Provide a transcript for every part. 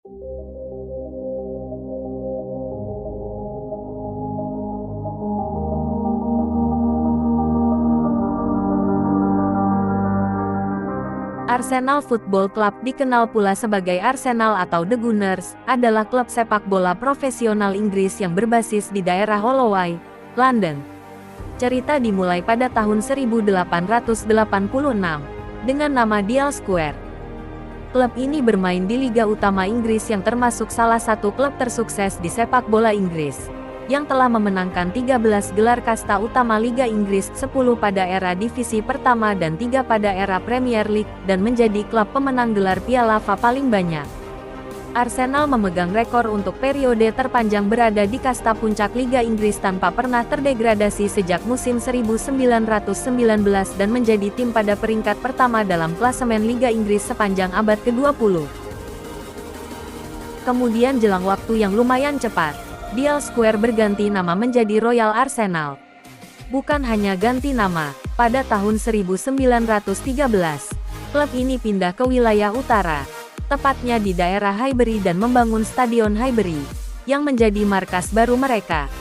Arsenal Football Club, dikenal pula sebagai Arsenal atau The Gunners, adalah klub sepak bola profesional Inggris yang berbasis di daerah Holloway, London. Cerita dimulai pada tahun 1886, dengan nama Dial Square. Klub ini bermain di Liga Utama Inggris yang termasuk salah satu klub tersukses di sepak bola Inggris, yang telah memenangkan 13 gelar kasta utama Liga Inggris, 10 pada era divisi pertama dan 3 pada era Premier League, dan menjadi klub pemenang gelar Piala FA paling banyak. Arsenal memegang rekor untuk periode terpanjang berada di kasta puncak Liga Inggris tanpa pernah terdegradasi sejak musim 1919 dan menjadi tim pada peringkat pertama dalam klasemen Liga Inggris sepanjang abad ke-20. Kemudian jelang waktu yang lumayan cepat, Dial Square berganti nama menjadi Royal Arsenal. Bukan hanya ganti nama, pada tahun 1913, klub ini pindah ke wilayah utara, tepatnya di daerah Highbury dan membangun Stadion Highbury, yang menjadi markas baru mereka.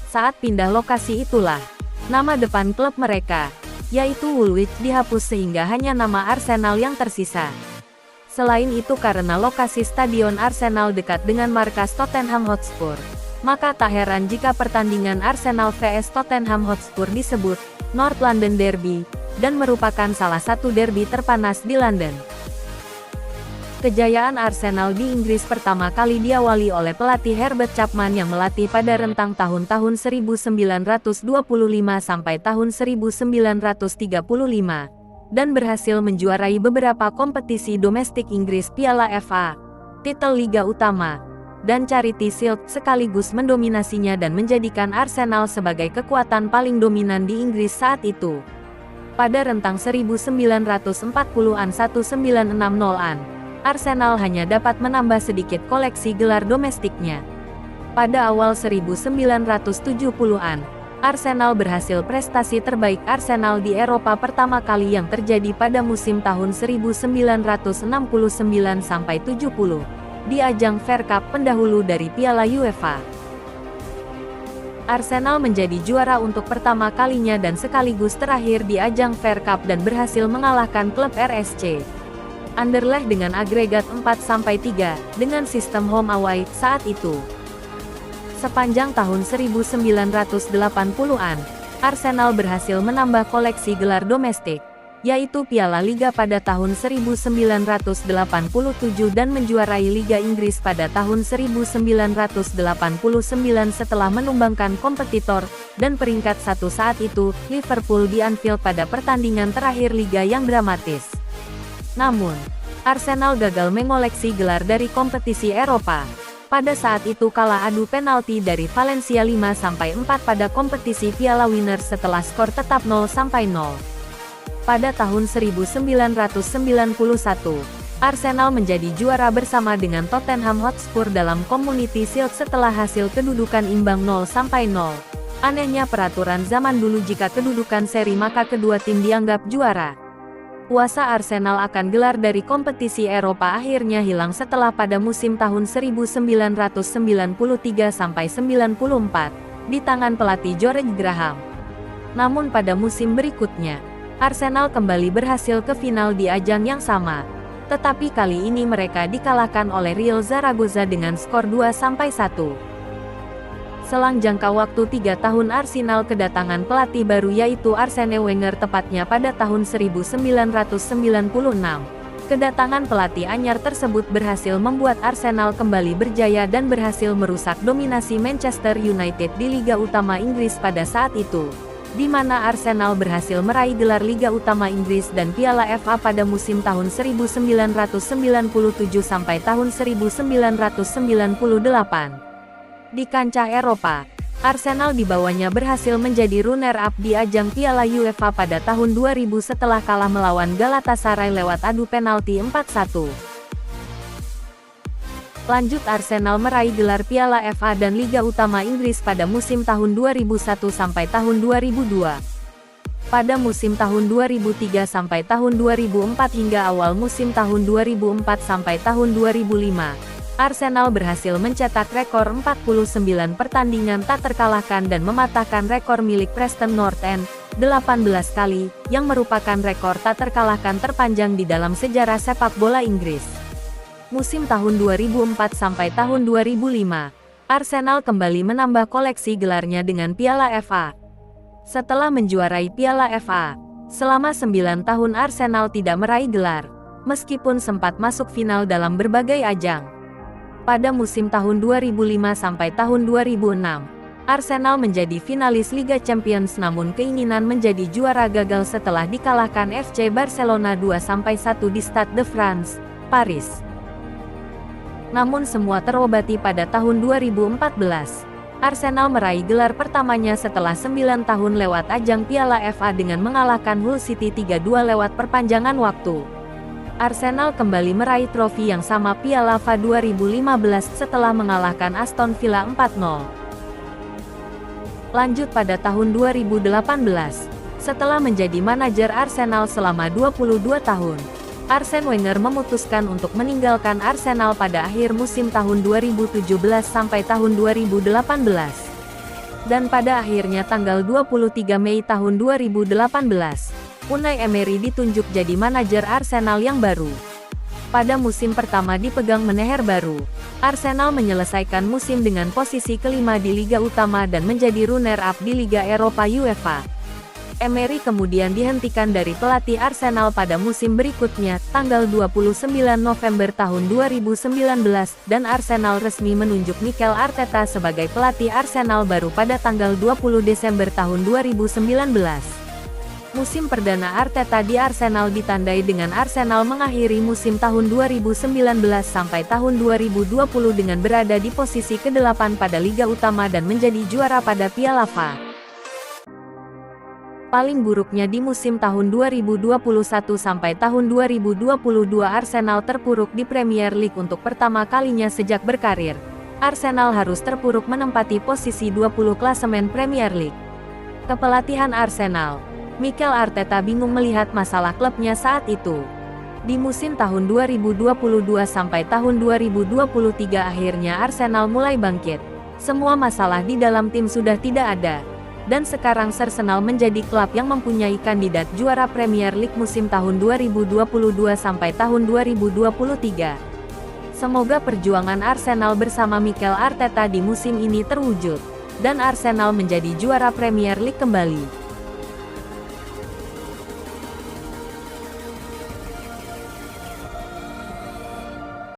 Saat pindah lokasi itulah, nama depan klub mereka, yaitu Woolwich, dihapus sehingga hanya nama Arsenal yang tersisa. Selain itu karena lokasi Stadion Arsenal dekat dengan markas Tottenham Hotspur, maka tak heran jika pertandingan Arsenal vs Tottenham Hotspur disebut North London Derby, dan merupakan salah satu derby terpanas di London. Kejayaan Arsenal di Inggris pertama kali diawali oleh pelatih Herbert Chapman yang melatih pada rentang tahun-tahun 1925 sampai tahun 1935, dan berhasil menjuarai beberapa kompetisi domestik Inggris, Piala FA, titel Liga Utama, dan Charity Shield, sekaligus mendominasinya dan menjadikan Arsenal sebagai kekuatan paling dominan di Inggris saat itu. Pada rentang 1940-an-1960-an, Arsenal hanya dapat menambah sedikit koleksi gelar domestiknya. Pada awal 1970-an, Arsenal berhasil prestasi terbaik Arsenal di Eropa pertama kali yang terjadi pada musim tahun 1969-70, di ajang Fare Cup pendahulu dari Piala UEFA. Arsenal menjadi juara untuk pertama kalinya dan sekaligus terakhir di ajang Fare Cup dan berhasil mengalahkan klub RSC Anderlecht dengan agregat 4-3, dengan sistem home away saat itu. Sepanjang tahun 1980-an, Arsenal berhasil menambah koleksi gelar domestik, yaitu Piala Liga pada tahun 1987 dan menjuarai Liga Inggris pada tahun 1989 setelah menumbangkan kompetitor dan peringkat satu saat itu, Liverpool di Anfield pada pertandingan terakhir Liga yang dramatis. Namun, Arsenal gagal mengoleksi gelar dari kompetisi Eropa. Pada saat itu kalah adu penalti dari Valencia 5-4 pada kompetisi Piala Winners setelah skor tetap 0-0. Pada tahun 1991, Arsenal menjadi juara bersama dengan Tottenham Hotspur dalam Community Shield setelah hasil kedudukan imbang 0-0. Anehnya peraturan zaman dulu, jika kedudukan seri maka kedua tim dianggap juara. Kuasa Arsenal akan gelar dari kompetisi Eropa akhirnya hilang setelah pada musim tahun 1993-94 di tangan pelatih George Graham. Namun pada musim berikutnya, Arsenal kembali berhasil ke final di ajang yang sama. Tetapi kali ini mereka dikalahkan oleh Real Zaragoza dengan skor 2-1. Selang jangka waktu 3 tahun Arsenal kedatangan pelatih baru yaitu Arsene Wenger tepatnya pada tahun 1996. Kedatangan pelatih anyar tersebut berhasil membuat Arsenal kembali berjaya dan berhasil merusak dominasi Manchester United di Liga Utama Inggris pada saat itu, di mana Arsenal berhasil meraih gelar Liga Utama Inggris dan Piala FA pada musim tahun 1997 sampai tahun 1998. Di kancah Eropa, Arsenal di bawahnya berhasil menjadi runner-up di ajang Piala UEFA pada tahun 2000 setelah kalah melawan Galatasaray lewat adu penalti 4-1. Lanjut, Arsenal meraih gelar Piala FA dan Liga Utama Inggris pada musim tahun 2001 sampai tahun 2002. Pada musim tahun 2003 sampai tahun 2004 hingga awal musim tahun 2004 sampai tahun 2005. Arsenal berhasil mencetak rekor 49 pertandingan tak terkalahkan dan mematahkan rekor milik Preston North End, 18 kali, yang merupakan rekor tak terkalahkan terpanjang di dalam sejarah sepak bola Inggris. Musim tahun 2004 sampai tahun 2005, Arsenal kembali menambah koleksi gelarnya dengan Piala FA. Setelah menjuarai Piala FA, selama 9 tahun Arsenal tidak meraih gelar, meskipun sempat masuk final dalam berbagai ajang. Pada musim tahun 2005 sampai tahun 2006, Arsenal menjadi finalis Liga Champions namun keinginan menjadi juara gagal setelah dikalahkan FC Barcelona 2-1 di Stade de France, Paris. Namun semua terobati pada tahun 2014. Arsenal meraih gelar pertamanya setelah 9 tahun lewat ajang Piala FA dengan mengalahkan Hull City 3-2 lewat perpanjangan waktu. Arsenal kembali meraih trofi yang sama Piala FA 2015 setelah mengalahkan Aston Villa 4-0. Lanjut pada tahun 2018, setelah menjadi manajer Arsenal selama 22 tahun, Arsene Wenger memutuskan untuk meninggalkan Arsenal pada akhir musim tahun 2017 sampai tahun 2018. Dan pada akhirnya tanggal 23 Mei tahun 2018, Unai Emery ditunjuk jadi manajer Arsenal yang baru. Pada musim pertama dipegang Meneher baru, Arsenal menyelesaikan musim dengan posisi kelima di Liga Utama dan menjadi runner-up di Liga Eropa UEFA. Emery kemudian dihentikan dari pelatih Arsenal pada musim berikutnya, tanggal 29 November tahun 2019, dan Arsenal resmi menunjuk Mikel Arteta sebagai pelatih Arsenal baru pada tanggal 20 Desember tahun 2019. Musim perdana Arteta di Arsenal ditandai dengan Arsenal mengakhiri musim tahun 2019 sampai tahun 2020 dengan berada di posisi ke-8 pada Liga Utama dan menjadi juara pada Piala FA. Paling buruknya di musim tahun 2021 sampai tahun 2022 Arsenal terpuruk di Premier League untuk pertama kalinya sejak berkarir. Arsenal harus terpuruk menempati posisi 20 klasemen Premier League. Kepelatihan Arsenal, Mikel Arteta bingung melihat masalah klubnya saat itu. Di musim tahun 2022 sampai tahun 2023 akhirnya Arsenal mulai bangkit. Semua masalah di dalam tim sudah tidak ada. Dan sekarang Arsenal menjadi klub yang mempunyai kandidat juara Premier League musim tahun 2022 sampai tahun 2023. Semoga perjuangan Arsenal bersama Mikel Arteta di musim ini terwujud, dan Arsenal menjadi juara Premier League kembali.